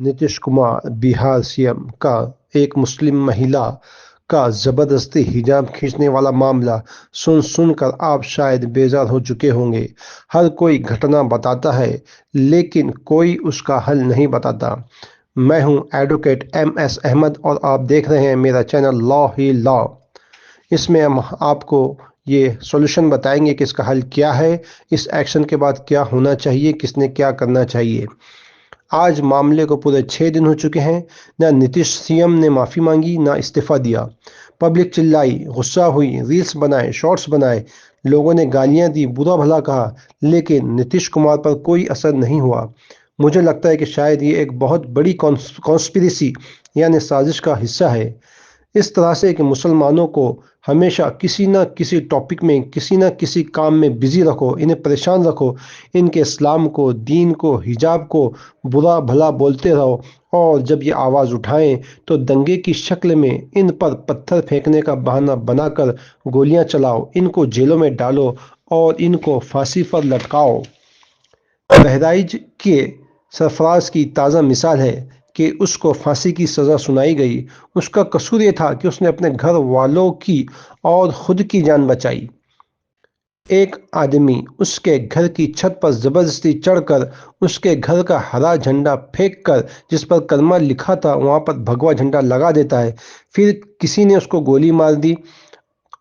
Nitish Kumar Bihar CM का एक मुस्लिम महिला का जबरदस्ती हिजाब खींचने वाला मामला सुन सुनकर आप शायद बेजार हो चुके होंगे। हर कोई घटना बताता है लेकिन कोई उसका हल नहीं बताता। मैं हूं एडवोकेट MS अहमद और आप देख रहे हैं मेरा चैनल लॉ ही लॉ। इसमें हम आपको ये सॉल्यूशन बताएंगे कि इसका हल क्या है, इस एक्शन के बाद क्या होना चाहिए, किसने क्या करना चाहिए। आज मामले को पूरे 6 दिन हो चुके हैं। ना नीतीश सीएम ने माफी मांगी, ना इस्तीफा दिया। पब्लिक चिल्लाई, गुस्सा हुई, रील्स बनाए, शॉर्ट्स बनाए, लोगों ने गालियां दी, बुरा भला कहा, लेकिन नीतीश कुमार पर कोई असर नहीं हुआ। मुझे लगता है कि शायद ये एक बहुत बड़ी कॉन्स्पिरेसी यानी साजिश का हिस्सा है। इस तरह से कि मुसलमानों को हमेशा किसी न किसी टॉपिक में, किसी न किसी काम में बिजी रखो, इन्हें परेशान रखो, इनके इस्लाम को, दीन को, हिजाब को बुरा भला बोलते रहो, और जब ये आवाज़ उठाएं तो दंगे की शक्ल में इन पर पत्थर फेंकने का बहाना बनाकर गोलियां चलाओ, इनको जेलों में डालो और इनको फांसी पर लटकाओ। बहराइच के सरफराज की ताज़ा मिसाल है कि उसको फांसी की सज़ा सुनाई गई। उसका कसूर ये था कि उसने अपने घर वालों की और खुद की जान बचाई। एक आदमी उसके घर की छत पर जबरदस्ती चढ़कर उसके घर का हरा झंडा फेंक कर, जिस पर कलमा लिखा था, वहां पर भगवा झंडा लगा देता है। फिर किसी ने उसको गोली मार दी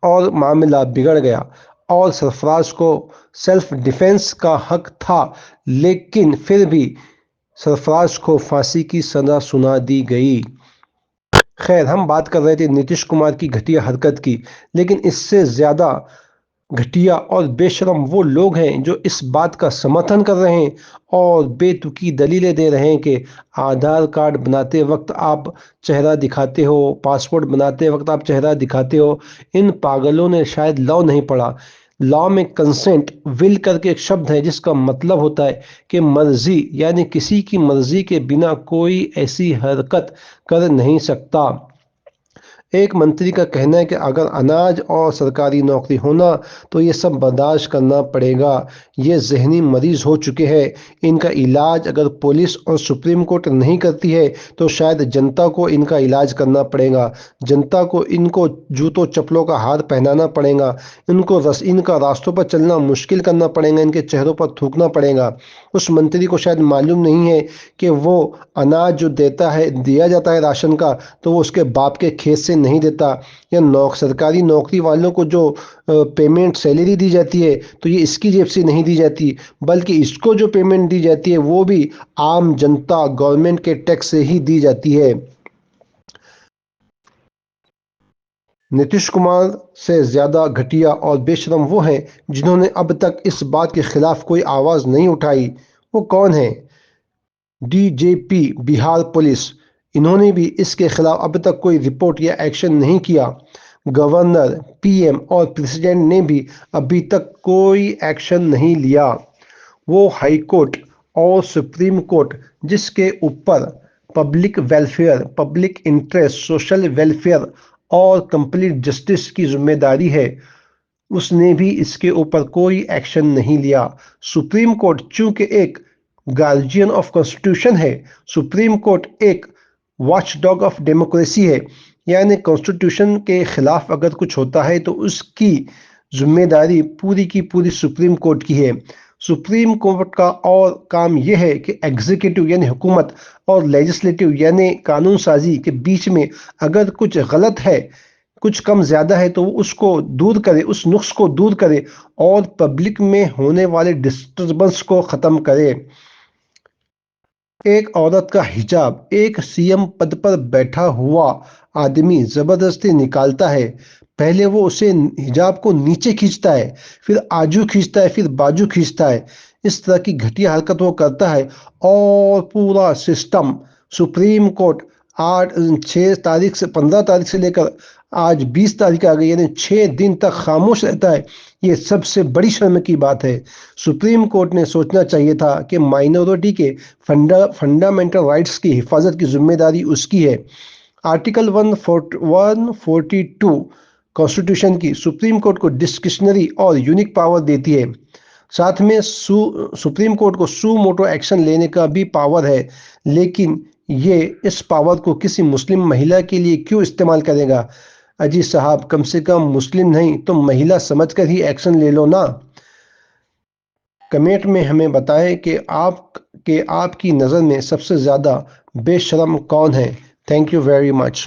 और मामला बिगड़ गया। और सरफराज को सेल्फ डिफेंस का हक था, लेकिन फिर भी सरफराज को फांसी की सजा सुना दी गई। खैर, हम बात कर रहे थे नीतीश कुमार की घटिया हरकत की, लेकिन इससे ज्यादा घटिया और बेशरम वो लोग हैं जो इस बात का समर्थन कर रहे हैं और बेतुकी दलीलें दे रहे हैं कि आधार कार्ड बनाते वक्त आप चेहरा दिखाते हो, पासपोर्ट बनाते वक्त आप चेहरा दिखाते हो। इन पागलों ने शायद लॉ नहीं पढ़ा। लॉ में कंसेंट विल करके एक शब्द है जिसका मतलब होता है कि मर्जी, यानी किसी की मर्जी के बिना कोई ऐसी हरकत कर नहीं सकता। एक मंत्री का कहना है कि अगर अनाज और सरकारी नौकरी होना तो ये सब बर्दाश्त करना पड़ेगा। ये जहनी मरीज हो चुके हैं। इनका इलाज अगर पुलिस और सुप्रीम कोर्ट नहीं करती है तो शायद जनता को इनका इलाज करना पड़ेगा। जनता को इनको जूतों चप्पलों का हार पहनाना पड़ेगा। इनका रास्तों पर चलना मुश्किल करना पड़ेगा। इनके चेहरों पर थूकना पड़ेगा। उस मंत्री को शायद मालूम नहीं है कि वो अनाज जो देता है, दिया जाता है राशन का, तो वो उसके बाप के खेत से नहीं देता। या सरकारी नौकरी वालों को जो पेमेंट सैलरी दी जाती है तो ये इसकी जेब से नहीं दी जाती, बल्कि इसको जो पेमेंट दी जाती है वो भी आम जनता, गवर्नमेंट के टैक्स से ही दी जाती है। नीतीश कुमार से ज्यादा घटिया और बेशरम वो हैं जिन्होंने अब तक इस बात के खिलाफ कोई आवाज नहीं उठाई। वो कौन है? DJP Bihar police. इन्होंने भी इसके खिलाफ अब तक कोई रिपोर्ट या एक्शन नहीं किया। गवर्नर, PM और प्रेसिडेंट ने भी अभी तक कोई एक्शन नहीं लिया। वो हाई कोर्ट और सुप्रीम कोर्ट, जिसके ऊपर public welfare, public interest, social welfare और कंप्लीट जस्टिस की जिम्मेदारी है, उसने भी इसके ऊपर कोई एक्शन नहीं लिया। सुप्रीम कोर्ट चूंकि एक गार्जियन ऑफ कॉन्स्टिट्यूशन है, सुप्रीम कोर्ट एक वॉचडॉग ऑफ डेमोक्रेसी है, यानी कॉन्स्टिट्यूशन के खिलाफ अगर कुछ होता है तो उसकी जिम्मेदारी पूरी की पूरी सुप्रीम कोर्ट की है। सुप्रीम कोर्ट का और काम यह है कि एग्जीक्यूटिव यानी हुकूमत और लेजिस्लेटिव यानी कानून साजी के बीच में अगर कुछ गलत है, कुछ कम ज्यादा है, तो वो उसको दूर करे, उस नुक्स को दूर करे और पब्लिक में होने वाले डिस्टर्बेंस को खत्म करे। एक औरत का हिजाब एक सीएम पद पर बैठा हुआ आदमी जबरदस्ती निकालता है। पहले वो उसे हिजाब को नीचे खींचता है, फिर आजू खींचता है, फिर बाजू खींचता है। इस तरह की घटिया हरकत वो करता है और पूरा सिस्टम, सुप्रीम कोर्ट 6 तारीख से, 15 तारीख से लेकर आज 20 तारीख आ गई, यानी 6 दिन तक खामोश रहता है। ये सबसे बड़ी शर्म की बात है। सुप्रीम कोर्ट ने सोचना चाहिए था कि माइनॉरिटी के फंडामेंटल राइट्स की हिफाजत की जिम्मेदारी उसकी है। आर्टिकल 142 कॉन्स्टिट्यूशन की सुप्रीम कोर्ट को डिस्क्रिशनरी और यूनिक पावर देती है। साथ में सुप्रीम कोर्ट को सू मोटो एक्शन लेने का भी पावर है, लेकिन ये इस पावर को किसी मुस्लिम महिला के लिए क्यों इस्तेमाल करेगा? अजी साहब, कम से कम मुस्लिम नहीं तो महिला समझकर ही एक्शन ले लो ना। कमेंट में हमें बताएं कि आपकी नज़र में सबसे ज़्यादा बेशर्म कौन है। Thank you very much.